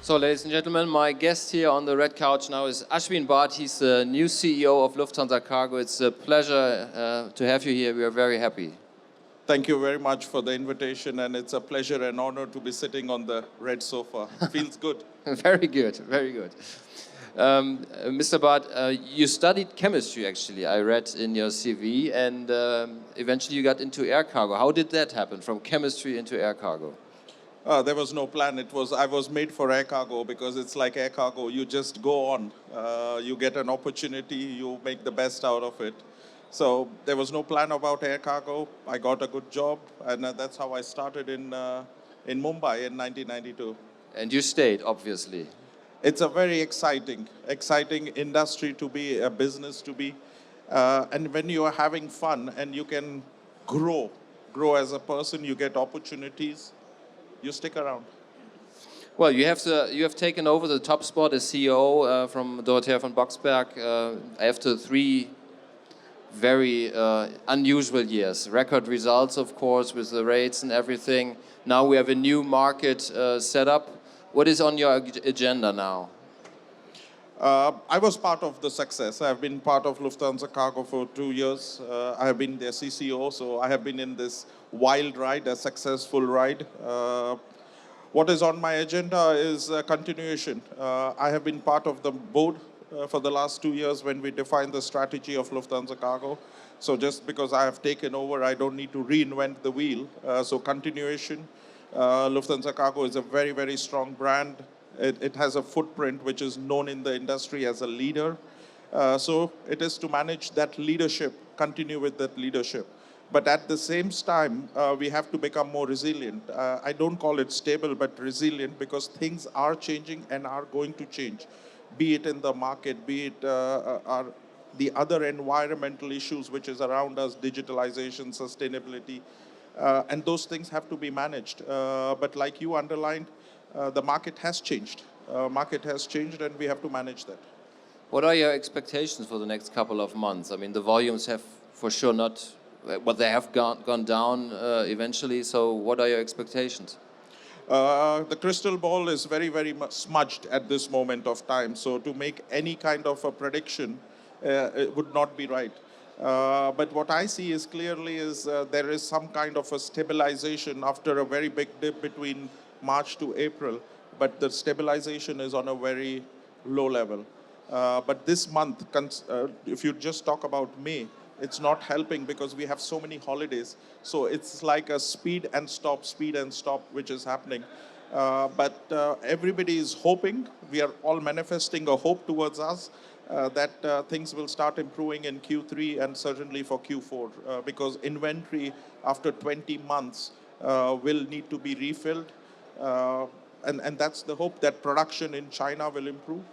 So, ladies and gentlemen, my guest here on the red couch now is Ashwin Bhat. He's the new CEO of Lufthansa Cargo. It's a pleasure to have you here. We are very happy. Thank you very much for the invitation, and it's a pleasure and honor to be sitting on the red sofa. Feels good. Very good, very good. Mr. Bhat, you studied chemistry, actually, I read in your CV, and eventually you got into air cargo. How did that happen, from chemistry into air cargo? There was no plan. I was made for air cargo because it's like air cargo. You just go on. You get an opportunity. You make the best out of it. So there was no plan about air cargo. I got a good job, and that's how I started in Mumbai in 1992. And you stayed, obviously. It's a very exciting industry to be, a business to be. And when you are having fun and you can grow as a person, you get opportunities, you stick around. Well, you have taken over the top spot as CEO from Dorothea von Boxberg after 3 very unusual years. Record results, of course, with the rates and everything. Now we have a new market set up. What is on your agenda now? I was part of the success. I've been part of Lufthansa Cargo for 2 years. I have been their CCO, so I have been in this wild ride, a successful ride. What is on my agenda is continuation. I have been part of the board for the last 2 years when we defined the strategy of Lufthansa Cargo. So just because I have taken over, I don't need to reinvent the wheel. So continuation. Lufthansa Cargo is a very, very strong brand. It has a footprint which is known in the industry as a leader. So it is to manage that leadership, continue with that leadership. But at the same time, we have to become more resilient. I don't call it stable, but resilient, because things are changing and are going to change. Be it in the market, be it the other environmental issues which is around us, digitalization, sustainability, and those things have to be managed. But like you underlined, the market has changed. And we have to manage that. What are your expectations for the next couple of months? I mean, the volumes have for sure not, well, they have gone down eventually. So what are your expectations? The crystal ball is very, very much smudged at this moment of time. So to make any kind of a prediction, it would not be right. But what I see is clearly there is some kind of a stabilization after a very big dip between March to April, but the stabilization is on a very low level. But this month, if you just talk about May, it's not helping because we have so many holidays. So it's like a speed and stop, which is happening. But everybody is hoping. We are all manifesting a hope towards us that things will start improving in Q3 and certainly for Q4 because inventory after 20 months will need to be refilled. And that's the hope, that production in China will improve.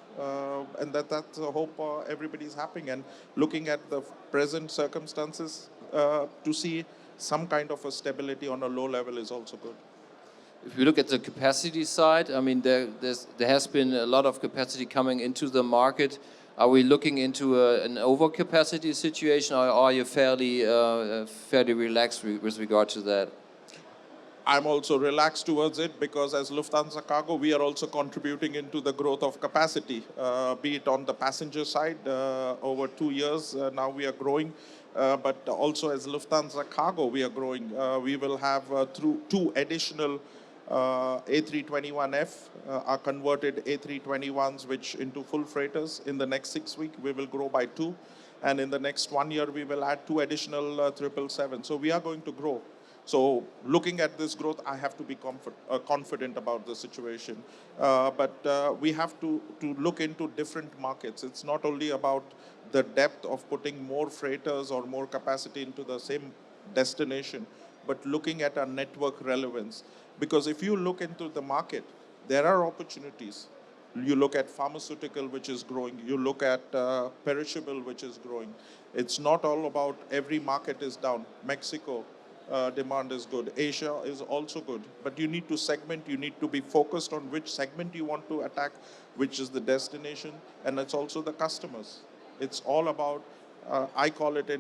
And that's the hope everybody's having. And looking at the present circumstances, to see some kind of a stability on a low level is also good. If you look at the capacity side, I mean, there has been a lot of capacity coming into the market. Are we looking into an overcapacity situation, or are you fairly relaxed with regard to that? I'm also relaxed towards it because as Lufthansa Cargo, we are also contributing into the growth of capacity, be it on the passenger side. Over 2 years now we are growing, but also as Lufthansa Cargo, we are growing. We will have through 2 additional A321F are converted A321s which into full freighters. In the next 6 weeks, we will grow by 2. And in the next 1 year, we will add 2 additional 777. So we are going to grow. So looking at this growth, I have to be confident about the situation. But we have to look into different markets. It's not only about the depth of putting more freighters or more capacity into the same destination, but looking at our network relevance. Because if you look into the market, there are opportunities. You look at pharmaceutical, which is growing. You look at perishable, which is growing. It's not all about every market is down. Mexico, demand is good. Asia is also good. But you need to segment. You need to be focused on which segment you want to attack, which is the destination. And it's also the customers. It's all about, I call it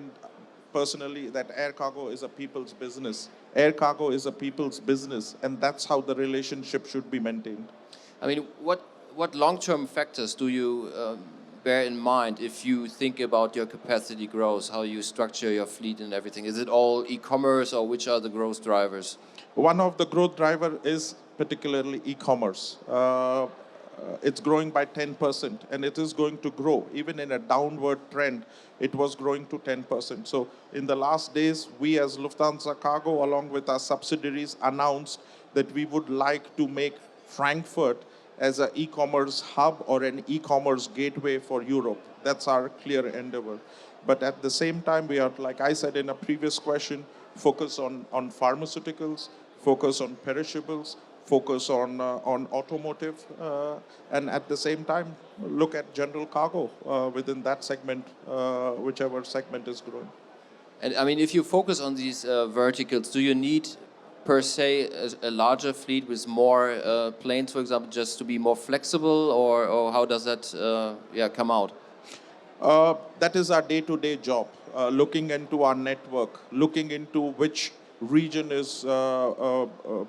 personally, that air cargo is a people's business. Air cargo is a people's business, and that's how the relationship should be maintained. I mean, what long-term factors do you bear in mind if you think about your capacity growth, how you structure your fleet and everything? Is it all e-commerce, or which are the growth drivers? One of the growth driver is particularly e-commerce. It's growing by 10% and it is going to grow. Even in a downward trend, it was growing to 10%. So in the last days, we as Lufthansa Cargo, along with our subsidiaries, announced that we would like to make Frankfurt as an e-commerce hub or an e-commerce gateway for Europe. That's our clear endeavor. But at the same time, we are, like I said in a previous question, focus on pharmaceuticals, focus on perishables, focus on automotive, and at the same time, look at general cargo within that segment, whichever segment is growing. And I mean, if you focus on these verticals, do you need per se a larger fleet with more planes, for example, just to be more flexible, or how does that come out? That is our day-to-day job, looking into our network, looking into which region is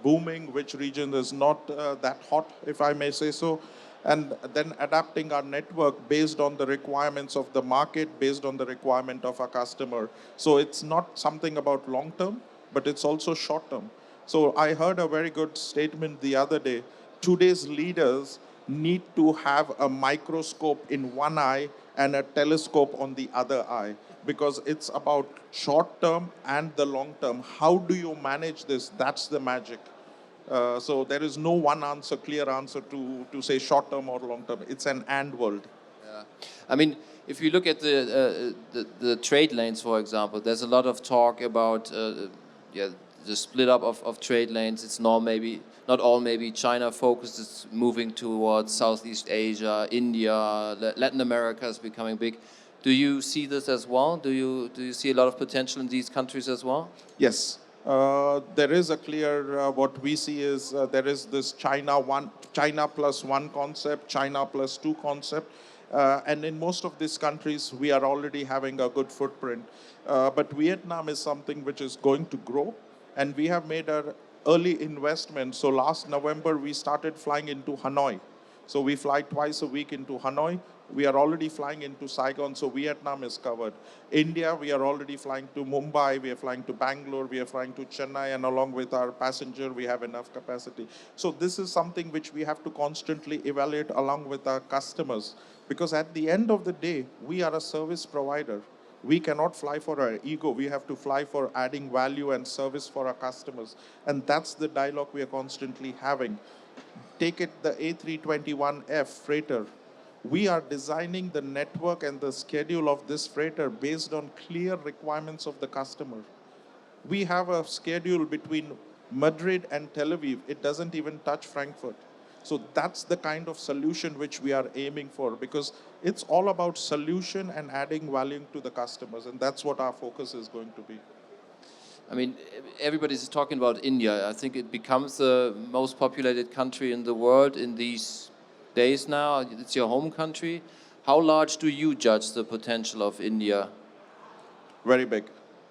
booming, which region is not that hot, if I may say so, and then adapting our network based on the requirements of the market, based on the requirement of our customer. So it's not something about long term, but it's also short term. So I heard a very good statement the other day. Today's leaders need to have a microscope in one eye and a telescope on the other eye, because it's about short term and the long term. How do you manage this? That's the magic. So there is no one answer, clear answer to say short term or long term. It's an and world. Yeah. I mean, if you look at the trade lanes, for example, there's a lot of talk about the split up of trade lanes. It's not all maybe China focused. It's moving towards Southeast Asia, India, Latin America is becoming big. Do you see this as well? Do you see a lot of potential in these countries as well? Yes. There is a clear, what we see is there is this China plus one concept, China plus two concept. And in most of these countries, we are already having a good footprint. But Vietnam is something which is going to grow. And we have made an early investment. So last November, we started flying into Hanoi. So we fly twice a week into Hanoi. We are already flying into Saigon, so Vietnam is covered. India, we are already flying to Mumbai, we are flying to Bangalore, we are flying to Chennai, and along with our passenger, we have enough capacity. So this is something which we have to constantly evaluate along with our customers, because at the end of the day, we are a service provider. We cannot fly for our ego. We have to fly for adding value and service for our customers. And that's the dialogue we are constantly having. Take it the A321F freighter. We are designing the network and the schedule of this freighter based on clear requirements of the customer. We have a schedule between Madrid and Tel Aviv. It doesn't even touch Frankfurt. So that's the kind of solution which we are aiming for, because it's all about solution and adding value to the customers. And that's what our focus is going to be. I mean, everybody's talking about India. I think it becomes the most populated country in the world in these days now. It's your home country. How large do you judge the potential of India? Very big,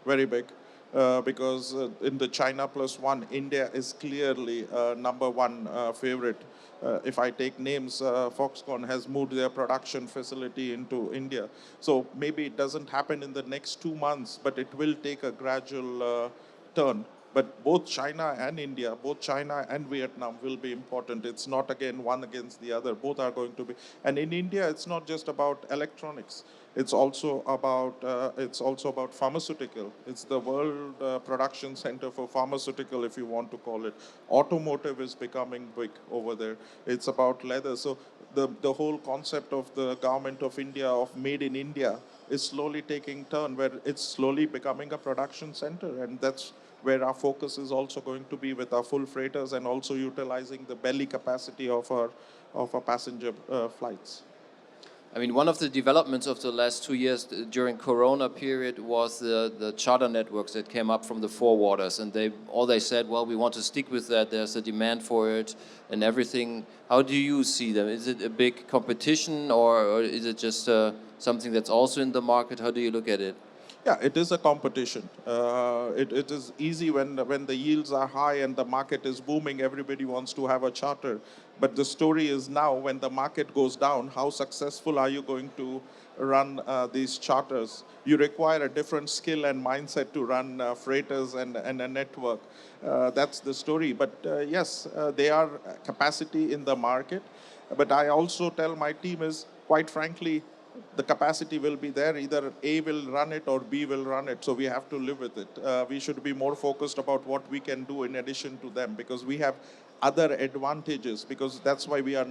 very big. Because in the China plus one, India is clearly number one favorite. If I take names, Foxconn has moved their production facility into India. So maybe it doesn't happen in the next 2 months, but it will take a gradual turn. But both China and India, both China and Vietnam will be important. It's not again one against the other. Both are going to be. And in India, it's not just about electronics. It's also about pharmaceutical. It's the world production center for pharmaceutical, if you want to call it. Automotive is becoming big over there. It's about leather. So the whole concept of the government of India, of made in India, is slowly taking turn, where it's slowly becoming a production center. And that's where our focus is also going to be with our full freighters, and also utilizing the belly capacity of our passenger flights. I mean, one of the developments of the last 2 years during Corona period was the charter networks that came up from the forwarders, and they said, well, we want to stick with that. There's a demand for it and everything. How do you see them? Is it a big competition, or is it just something that's also in the market? How do you look at it? Yeah, it is a competition. It is easy when the yields are high and the market is booming, everybody wants to have a charter. But the story is now when the market goes down, how successful are you going to run these charters? You require a different skill and mindset to run freighters and a network. That's the story. But yes, they are capacity in the market. But I also tell my team is, quite frankly, the capacity will be there. Either A will run it or B will run it. So we have to live with it. We should be more focused about what we can do in addition to them, because we have other advantages, because that's why we are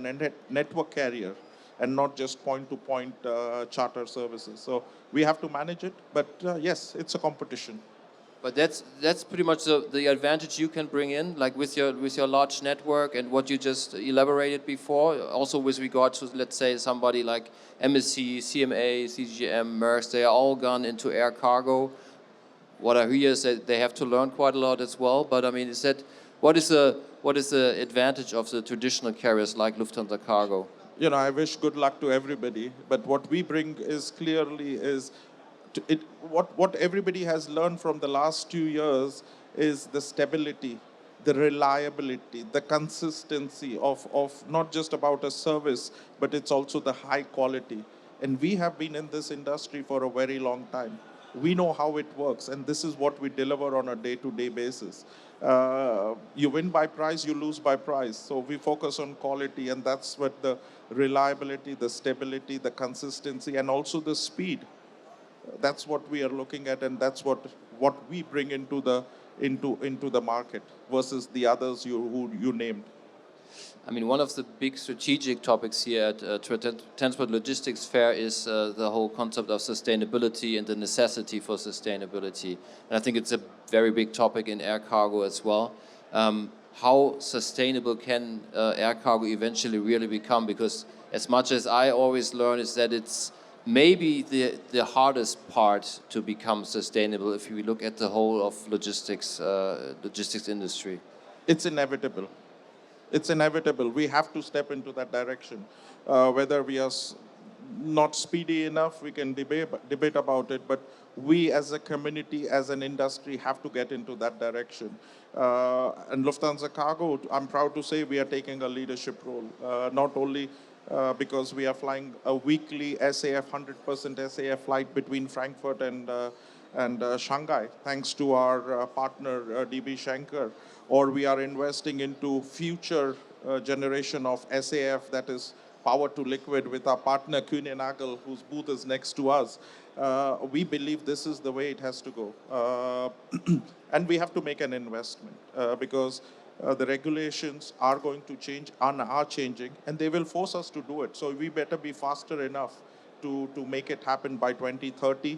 network carrier and not just point-to-point charter services. So we have to manage it. But yes, it's a competition. But that's pretty much the advantage you can bring in, like with your large network and what you just elaborated before. Also with regard to, let's say, somebody like MSC, CMA, CGM, Maersk, they are all gone into air cargo. What I hear is that they have to learn quite a lot as well. But I mean, is that what is the advantage of the traditional carriers like Lufthansa Cargo? I wish good luck to everybody. But what we bring is clearly is what everybody has learned from the last 2 years is the stability, the reliability, the consistency of not just about a service, but it's also the high quality. And we have been in this industry for a very long time. We know how it works, and this is what we deliver on a day-to-day basis. You win by price, you lose by price. So we focus on quality, and that's what the reliability, the stability, the consistency, and also the speed. That's what we are looking at, and that's what we bring into the market versus the others who you named. I mean, one of the big strategic topics here at Transport Logistics Fair is the whole concept of sustainability and the necessity for sustainability. And I think it's a very big topic in air cargo as well. How sustainable can air cargo eventually really become? Because as much as I always learn is that it's maybe the hardest part to become sustainable if you look at the whole of logistics industry. It's inevitable. It's inevitable. We have to step into that direction. Whether we are not speedy enough, we can debate about it, but we as a community, as an industry, have to get into that direction. And Lufthansa Cargo, I'm proud to say we are taking a leadership role, not only because we are flying a weekly SAF, 100% SAF flight between Frankfurt and Shanghai, thanks to our partner DB Schenker, or we are investing into future generation of SAF, that is power to liquid, with our partner Kühne+Nagel, whose booth is next to us. We believe this is the way it has to go. And we have to make an investment because the regulations are going to change and are changing, and they will force us to do it. So we better be faster enough to make it happen by 2030.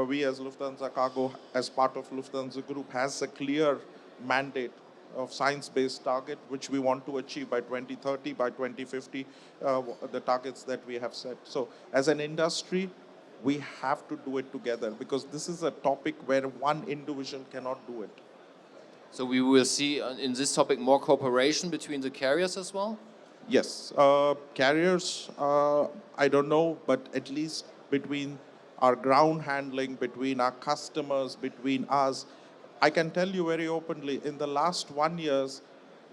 We as Lufthansa Cargo, as part of Lufthansa Group, has a clear mandate of science-based target, which we want to achieve by 2030, by 2050, the targets that we have set. So as an industry, we have to do it together, because this is a topic where one individual cannot do it. So we will see in this topic more cooperation between the carriers as well? Yes. Carriers, I don't know, but at least between our ground handling, between our customers, between us, I can tell you very openly, in the last 1 year,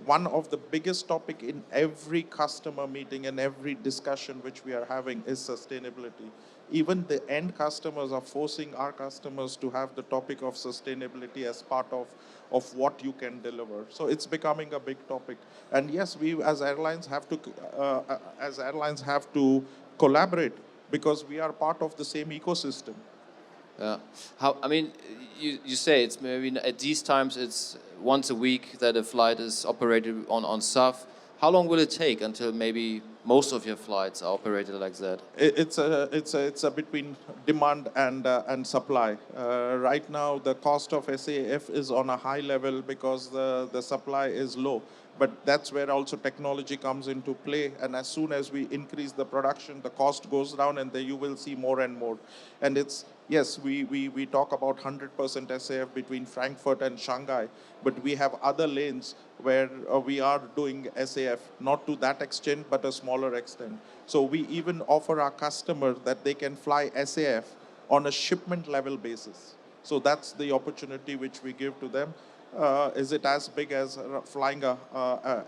one of the biggest topic in every customer meeting and every discussion which we are having is sustainability. Even the end customers are forcing our customers to have the topic of sustainability as part of what you can deliver. So it's becoming a big topic. And yes, we as airlines have to collaborate, because we are part of the same ecosystem. Yeah. I mean, you say it's maybe at these times it's once a week that a flight is operated on SAF. How long will it take until maybe most of your flights are operated like that? It's a between demand and supply. Right now, the cost of SAF is on a high level because the supply is low. But that's where also technology comes into play. And as soon as we increase the production, the cost goes down, and then you will see more and more. And it's, yes, we talk about 100% SAF between Frankfurt and Shanghai, but we have other lanes where we are doing SAF, not to that extent, but a smaller extent. So we even offer our customers that they can fly SAF on a shipment level basis. So that's the opportunity which we give to them. Is it as big as flying a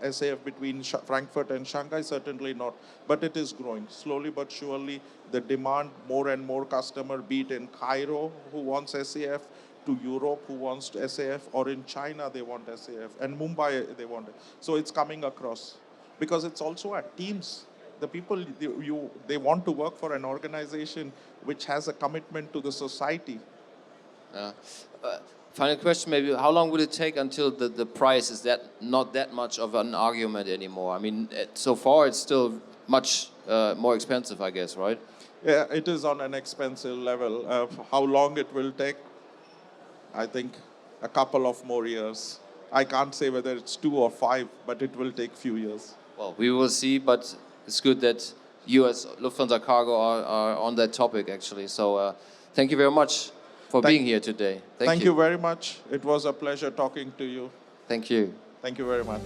SAF between Frankfurt and Shanghai? Certainly not, but it is growing slowly but surely. The demand, more and more customer, be it in Cairo who wants SAF, to Europe who wants SAF, or in China they want SAF, and Mumbai they want it. So it's coming across because it's also at teams. The people they want to work for an organization which has a commitment to the society. Uh, Final question, maybe. How long will it take until the price is not that much of an argument anymore? I mean, so far it's still much more expensive, I guess, right? Yeah, it is on an expensive level. How long it will take? I think a couple of more years. I can't say whether it's 2 or 5, but it will take few years. Well, we will see, but it's good that you as Lufthansa Cargo are on that topic, actually. So thank you very much for being here today. Thank you very much. It was a pleasure talking to you. Thank you. Thank you very much.